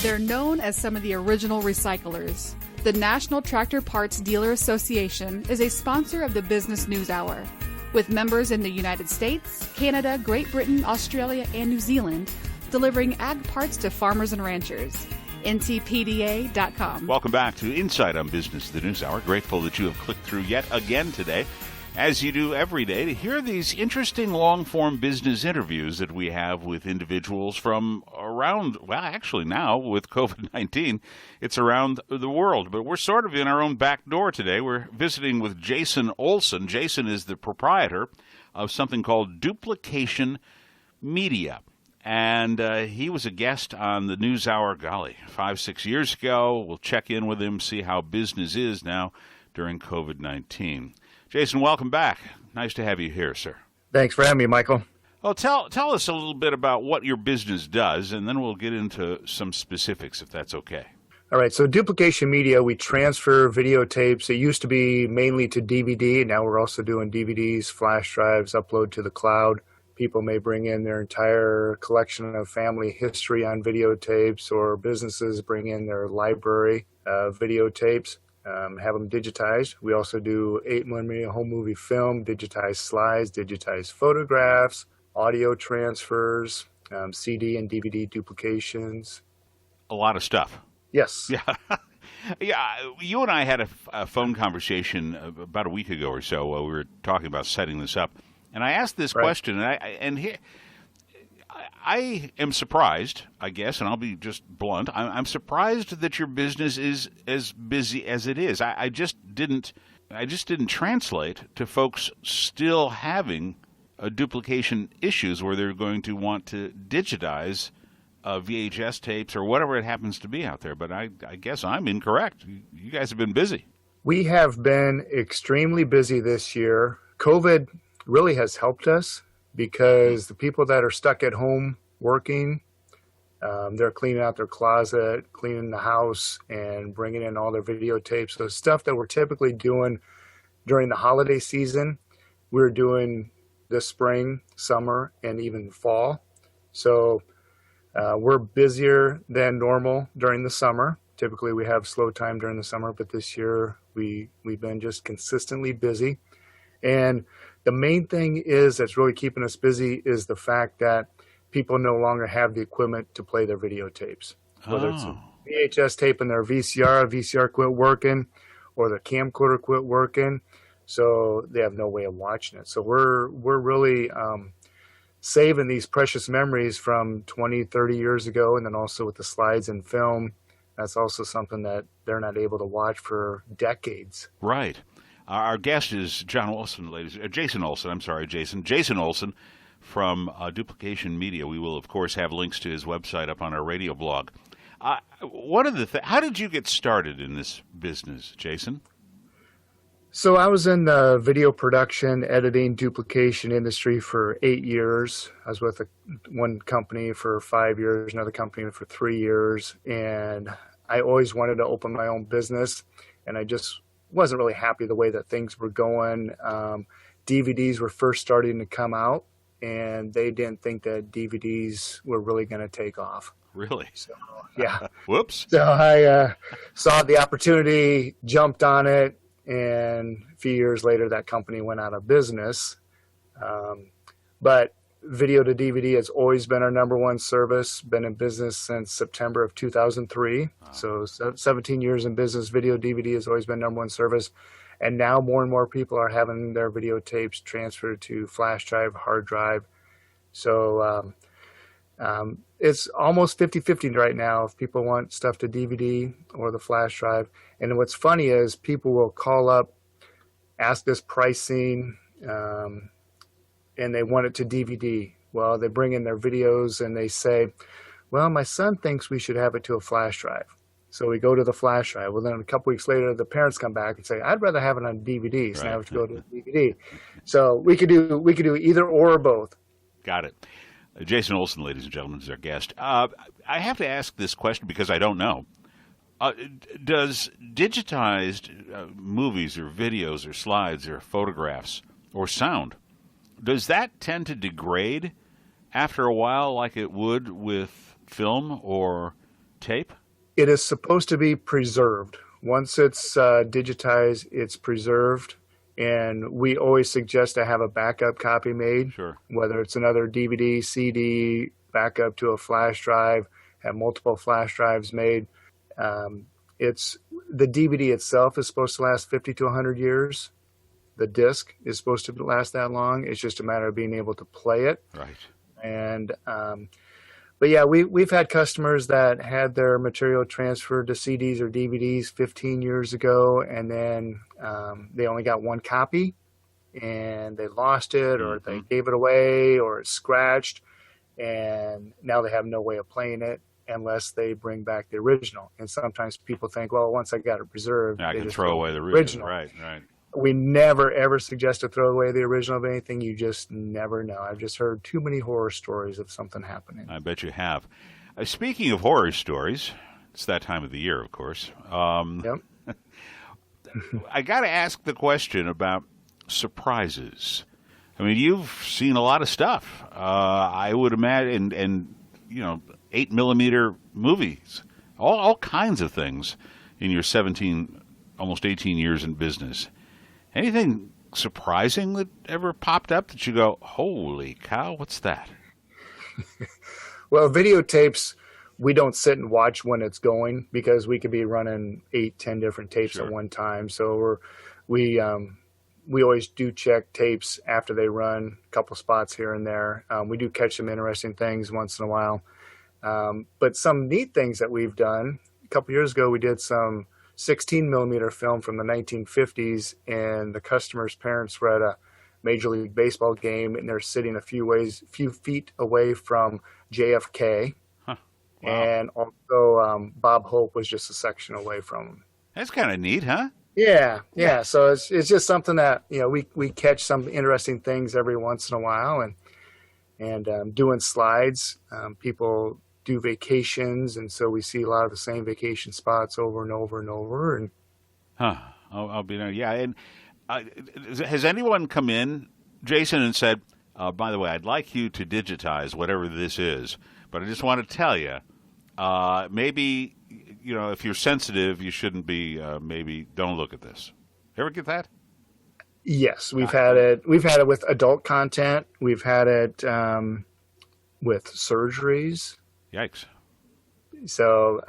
They're known as some of the original recyclers. The National Tractor Parts Dealer Association is a sponsor of the Business News Hour. With members in the United States, Canada, Great Britain, Australia, and New Zealand, delivering ag parts to farmers and ranchers. ntpda.com. Welcome back to Insight on Business, the News Hour. Grateful that you have clicked through yet again today, as you do every day, to hear these interesting long-form business interviews that we have with individuals from around, well, actually now with COVID-19, it's around the world. But we're sort of in our own back door today. We're visiting with Jason Olson. Jason is the proprietor of something called Duplication Media. And he was a guest on the News Hour, 5-6 years ago. We'll check in with him, see how business is now during COVID-19. Jason, welcome back. Nice to have you here, sir. Thanks for having me, Michael. Well, tell us a little bit about what your business does, and then we'll get into some specifics, if that's okay. All right, so Duplication Media, we transfer videotapes. It used to be mainly to DVD. Now we're also doing DVDs, flash drives, upload to the cloud. People may bring in their entire collection of family history on videotapes, or businesses bring in their library of videotapes. Have them digitized. We also do 8mm home movie film, digitized slides, digitized photographs, audio transfers, CD and DVD duplications. A lot of stuff. Yes. Yeah. Yeah. You and I had a phone conversation about a week ago or so while we were talking about setting this up. And I asked this question, and I am surprised, I guess, and I'll be just blunt. I'm surprised that your business is as busy as it is. I just didn't translate to folks still having duplication issues where they're going to want to digitize VHS tapes or whatever it happens to be out there. But I guess I'm incorrect. You guys have been busy. We have been extremely busy this year. COVID really has helped us, because the people that are stuck at home working, they're cleaning out their closet, cleaning the house, and bringing in all their videotapes. So stuff that we're typically doing during the holiday season, we're doing this spring, summer, and even fall. So we're busier than normal during the summer. Typically we have slow time during the summer, but this year we've been just consistently busy. And the main thing that's really keeping us busy is the fact that people no longer have the equipment to play their videotapes. Whether it's a VHS tape in their VCR quit working, or the camcorder quit working, so they have no way of watching it. So we're really saving these precious memories from 20, 30 years ago, and then also with the slides and film, that's also something that they're not able to watch for decades. Right. Our guest is Jason Olson from Duplication Media. We will, of course, have links to his website up on our radio blog. How did you get started in this business, Jason? So I was in the video production, editing, duplication industry for 8 years. I was with one company for 5 years, another company for 3 years, and I always wanted to open my own business, and I just wasn't really happy the way that things were going. DVDs were first starting to come out, and they didn't think that DVDs were really going to take off. Really? So, yeah. Whoops. So I saw the opportunity, jumped on it, and a few years later, that company went out of business. But video to DVD has always been our number one service, been in business since September of 2003. Wow. So 17 years in business, video DVD has always been number one service. And now more and more people are having their videotapes transferred to flash drive, hard drive. So it's almost 50-50 right now if people want stuff to DVD or the flash drive. And what's funny is people will call up, ask us pricing, and they want it to DVD. Well, they bring in their videos and they say, well, my son thinks we should have it to a flash drive. So we go to the flash drive. Well, then a couple weeks later, the parents come back and say, I'd rather have it on DVD. So now I have to go to DVD. So we could do either or both. Got it. Jason Olson, ladies and gentlemen, is our guest. I have to ask this question because I don't know. Does digitized movies or videos or slides or photographs or sound, does that tend to degrade after a while like it would with film or tape? It is supposed to be preserved. Once it's digitized, it's preserved. And we always suggest to have a backup copy made, Sure. whether it's another DVD, CD, backup to a flash drive, have multiple flash drives made. It's the DVD itself is supposed to last 50 to 100 years. The disc is supposed to last that long. It's just a matter of being able to play it. Right. And but yeah, we've had customers that had their material transferred to CDs or DVDs 15 years ago, and then they only got one copy, and they lost it, or they gave it away, or it's scratched, and now they have no way of playing it unless they bring back the original. And sometimes people think, well, once I got it preserved, I they can just throw away the original. Right. We never, ever suggest to throw away the original of anything. You just never know. I've just heard too many horror stories of something happening. I bet you have. Speaking of horror stories, it's that time of the year, of course. Yep. I got to ask the question about surprises. I mean, you've seen a lot of stuff. I would imagine, and 8mm movies, all kinds of things in your 17, almost 18 years in business. Anything surprising that ever popped up that you go, holy cow, what's that? Well, videotapes, we don't sit and watch when it's going because we could be running 8-10 different tapes at one time. So we always do check tapes after they run, a couple spots here and there. We do catch some interesting things once in a while. But some neat things that we've done, a couple years ago, we did some 16mm film from the 1950s, and the customer's parents were at a Major League Baseball game, and they're sitting a few feet away from JFK. Huh. Wow. And also Bob Hope was just a section away from him. That's kind of neat, huh? Yeah. So it's just something that we catch some interesting things every once in a while, and doing slides. People do vacations, and so we see a lot of the same vacation spots over and over and over. And I'll be there. Yeah. And has anyone come in, Jason, and said, by the way, I'd like you to digitize whatever this is, but I just want to tell you, maybe if you're sensitive, you shouldn't be. Maybe don't look at this. Ever get that? Yes, we've had it. We've had it with adult content. We've had it with surgeries. Yikes. So,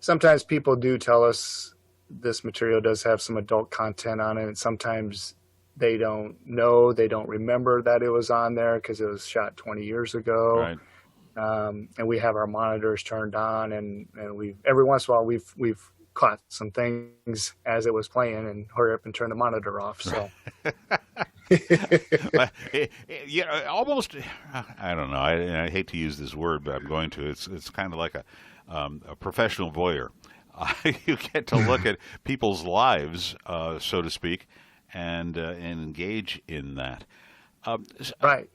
sometimes people do tell us this material does have some adult content on it, and sometimes they don't know, they don't remember that it was on there because it was shot 20 years ago. Right. And we have our monitors turned on, and every once in a while we've caught some things as it was playing and hurry up and turn the monitor off. So. Almost. I don't know. I hate to use this word, but I'm going to. It's kind of like a professional voyeur. You get to look at people's lives, so to speak, and engage in that. Right.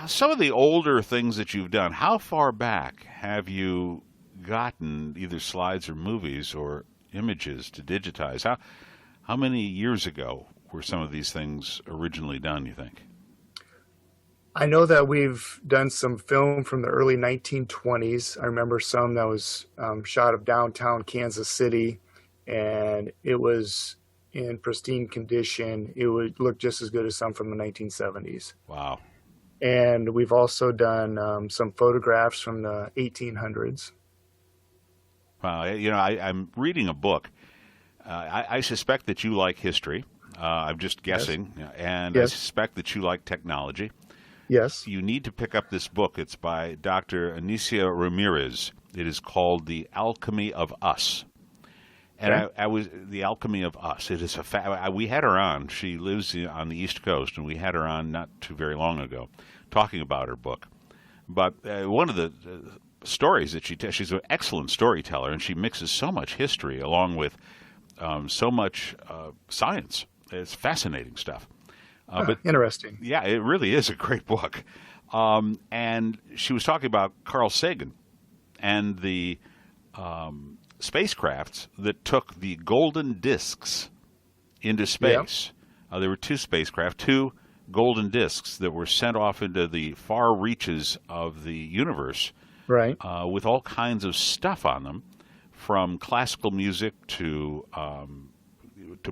Some of the older things that you've done? How far back have you gotten either slides or movies or images to digitize? How many years ago were some of these things originally done, you think? I know that we've done some film from the early 1920s. I remember some that was shot of downtown Kansas City, and it was in pristine condition. It would look just as good as some from the 1970s. Wow. And we've also done some photographs from the 1800s. Wow. I'm reading a book. I suspect that you like history. I'm just guessing. Yes. And Yes. I suspect that you like technology. Yes. You need to pick up this book. It's by Dr. Anicia Ramirez. It is called The Alchemy of Us. And Okay. I was The Alchemy of Us. It is we had her on. She lives on the East Coast, and we had her on not too very long ago, talking about her book. But one of the stories that she's an excellent storyteller, and she mixes so much history along with so much science. It's fascinating stuff. But interesting. Yeah, it really is a great book. And she was talking about Carl Sagan and the spacecrafts that took the golden discs into space. Yep. There were two golden discs that were sent off into the far reaches of the universe Right. with all kinds of stuff on them, from classical music to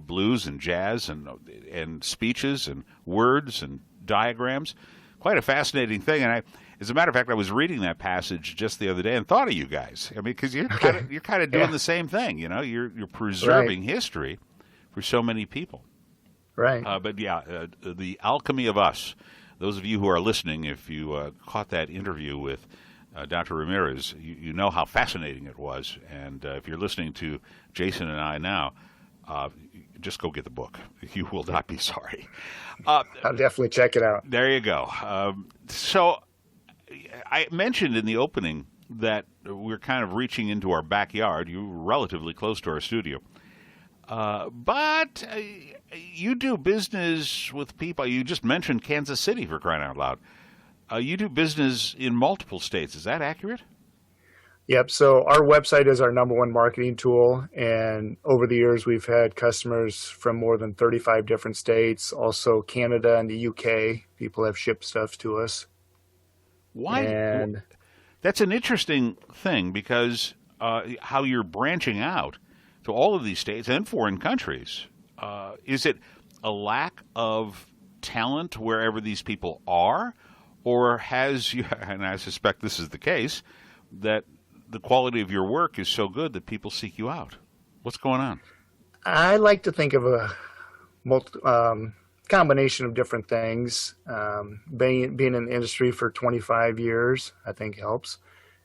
blues and jazz and speeches and words and diagrams. Quite a fascinating thing. And as a matter of fact, I was reading that passage just the other day and thought of you guys. I mean, because you're kind of doing the same thing. You're preserving history for so many people. Right. But the alchemy of us. Those of you who are listening, if you caught that interview with Dr. Ramirez, you know how fascinating it was. And if you're listening to Jason and I now, just go get the book. You will not be sorry. I'll definitely check it out. There you go. So I mentioned in the opening that we're kind of reaching into our backyard. You're relatively close to our studio. But you do business with people. You just mentioned Kansas City, for crying out loud. You do business in multiple states. Is that accurate? Yep. So our website is our number one marketing tool. And over the years, we've had customers from more than 35 different states, also Canada and the UK. People have shipped stuff to us. Why? And that's an interesting thing, because how you're branching out to all of these states and foreign countries. Is it a lack of talent wherever these people are? Or has you, and I suspect this is the case, that the quality of your work is so good that people seek you out? What's going on? I like to think of a combination of different things. Being in the industry for 25 years, I think helps.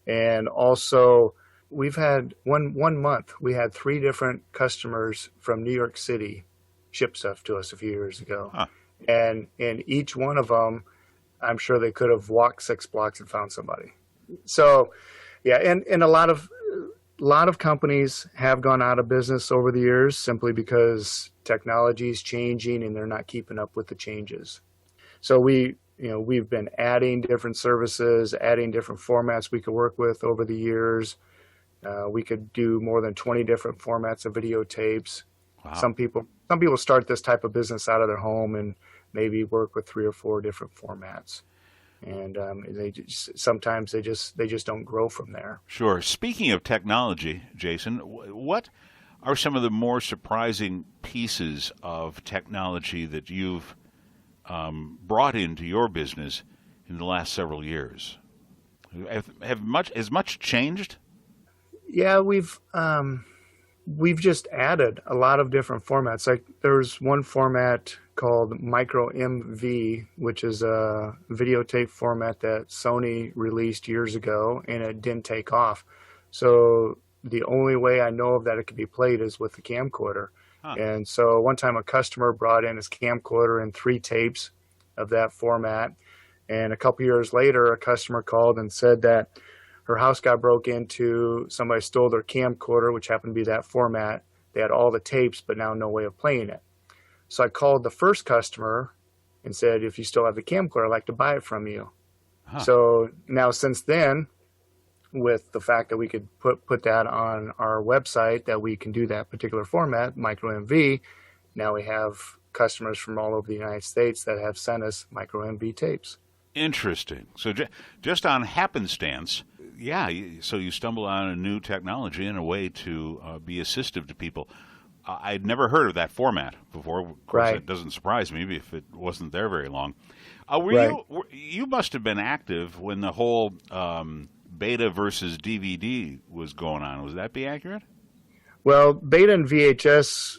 And also, we've had one month, we had 3 different customers from New York City ship stuff to us a few years ago. Huh. And each one of them, I'm sure they could have walked 6 blocks and found somebody. So, yeah, and a lot of companies have gone out of business over the years simply because technology is changing and they're not keeping up with the changes. So we've been adding different services, adding different formats we could work with over the years. We could do more than 20 different formats of videotapes. Wow. Some people start this type of business out of their home and maybe work with 3 or 4 different formats. And sometimes they just don't grow from there. Sure. Speaking of technology, Jason, what are some of the more surprising pieces of technology that you've brought into your business in the last several years? Has much changed? Yeah, we've just added a lot of different formats. Like there's one format called Micro MV, which is a videotape format that Sony released years ago, and it didn't take off. So the only way I know of that it could be played is with the camcorder. Huh. And so one time a customer brought in his camcorder and 3 tapes of that format. And a couple years later, a customer called and said that her house got broke into, somebody stole their camcorder, which happened to be that format. They had all the tapes, but now no way of playing it. So I called the first customer and said, if you still have the camcorder, I'd like to buy it from you. Huh. So now since then, with the fact that we could put that on our website, that we can do that particular format, Micro MV, now we have customers from all over the United States that have sent us Micro MV tapes. Interesting. So just on happenstance, yeah, so you stumble on a new technology and a way to be assistive to people. I'd never heard of that format before. Of course, right. It doesn't surprise me if it wasn't there very long. You must have been active when the whole beta versus DVD was going on. Would that be accurate? Well, beta and VHS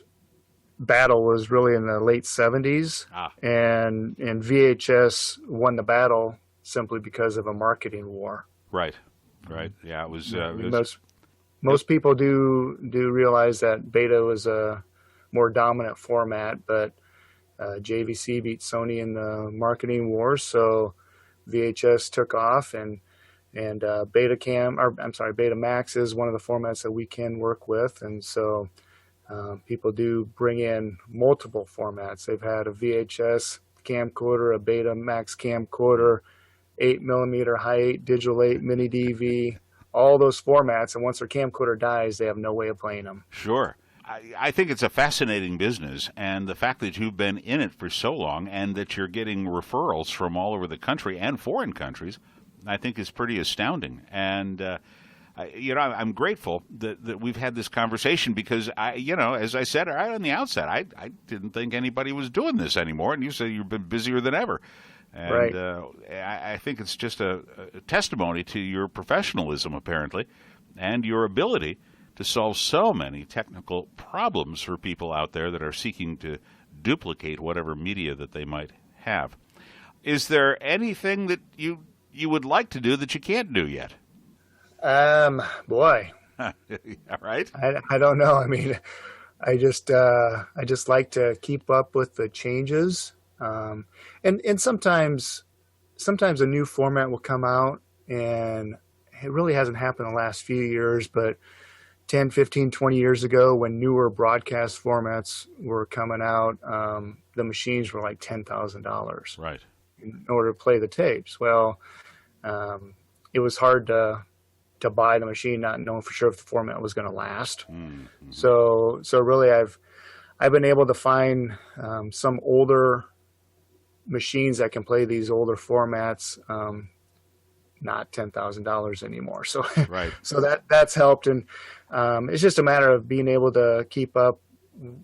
battle was really in the late 70s, and VHS won the battle simply because of a marketing war. Right. Yeah, it was. Most people do realize that beta was a more dominant format, but JVC beat Sony in the marketing war, so VHS took off, and Betamax is one of the formats that we can work with, and so people do bring in multiple formats. They've had a VHS camcorder, a Betamax camcorder, 8mm, high 8, digital 8, mini DV, all those formats, and once their camcorder dies, they have no way of playing them. Sure. I think it's a fascinating business, and the fact that you've been in it for so long and that you're getting referrals from all over the country and foreign countries, I think is pretty astounding. And, I'm grateful that we've had this conversation because, as I said right on the outset, I didn't think anybody was doing this anymore. And you said you've been busier than ever. And right. I think it's just a testimony to your professionalism, apparently, and your ability to solve so many technical problems for people out there that are seeking to duplicate whatever media that they might have. Is there anything that you would like to do that you can't do yet? Boy. All right. I don't know. I mean, I just like to keep up with the changes. And sometimes a new format will come out, and it really hasn't happened in the last few years, but 10, 15, 20 years ago when newer broadcast formats were coming out, the machines were like $10,000 right in order to play the tapes. Well, it was hard to buy the machine, not knowing for sure if the format was going to last. Mm-hmm. So really I've been able to find some older machines that can play these older formats, not $10,000 anymore. So, right. So that's helped. And it's just a matter of being able to keep up.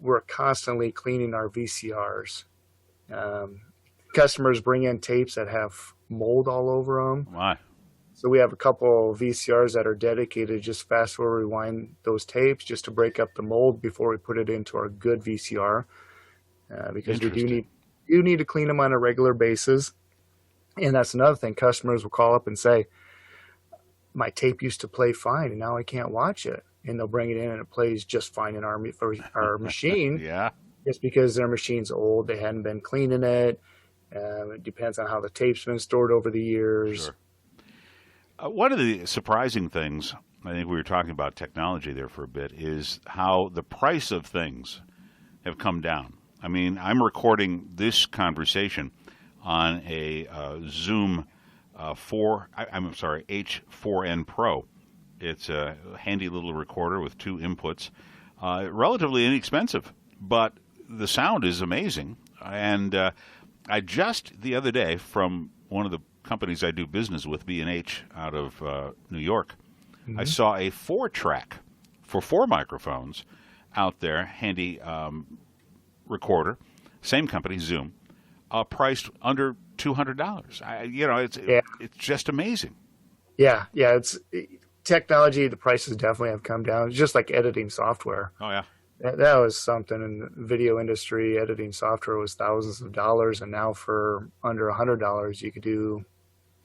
We're constantly cleaning our VCRs. Customers bring in tapes that have mold all over them. Why? So we have a couple VCRs that are dedicated to just fast forward rewind those tapes just to break up the mold before we put it into our good VCR, because we do need to clean them on a regular basis. And that's another thing. Customers will call up and say, my tape used to play fine and now I can't watch it. And they'll bring it in and it plays just fine in our machine. Yeah. Just because their machine's old, they hadn't been cleaning it. It depends on how the tape's been stored over the years. Sure. One of the surprising things, I think we were talking about technology there for a bit, is how the price of things have come down. I mean, I'm recording this conversation on a Zoom H4n Pro. It's a handy little recorder with 2 inputs, relatively inexpensive, but the sound is amazing. And I just the other day, from one of the companies I do business with, B&H out of New York, mm-hmm. I saw a 4-track for 4 microphones out there, handy recorder, same company, Zoom, priced under $200. It's just amazing. Yeah, it's technology. The prices definitely have come down. It's just like editing software. Oh yeah, that was something in the video industry. Editing software was thousands of dollars, and now for under $100, you could do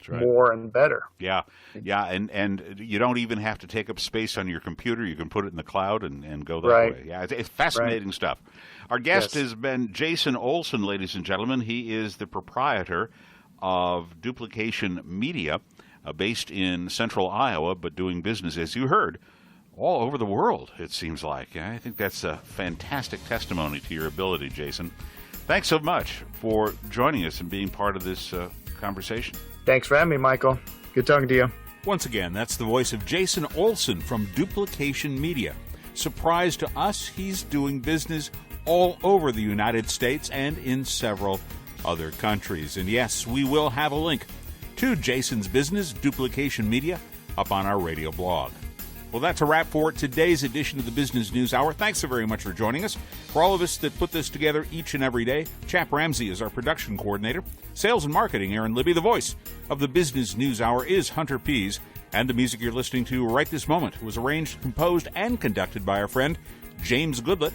more and better. Yeah, and you don't even have to take up space on your computer. You can put it in the cloud and go that way. Yeah, it's fascinating stuff. Our guest has been Jason Olson, ladies and gentlemen. He is the proprietor of Duplication Media, based in central Iowa, but doing business, as you heard, all over the world, it seems like. I think that's a fantastic testimony to your ability, Jason. Thanks so much for joining us and being part of this conversation. Thanks for having me, Michael. Good talking to you. Once again, that's the voice of Jason Olson from Duplication Media. Surprise to us, he's doing business all over the United States and in several other countries. And yes, we will have a link to Jason's business, Duplication Media, up on our radio blog. Well, that's a wrap for today's edition of the Business News Hour. Thanks so very much for joining us. For all of us that put this together each and every day, Chap Ramsey is our production coordinator. Sales and marketing, Aaron Libby. The voice of the Business News Hour is Hunter Pease. And the music you're listening to right this moment was arranged, composed, and conducted by our friend James Goodlett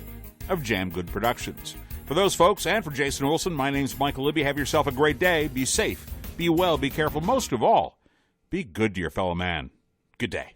of Jam Good Productions. For those folks and for Jason Olson, my name's Michael Libby. Have yourself a great day. Be safe, be well, be careful. Most of all, be good to your fellow man. Good day.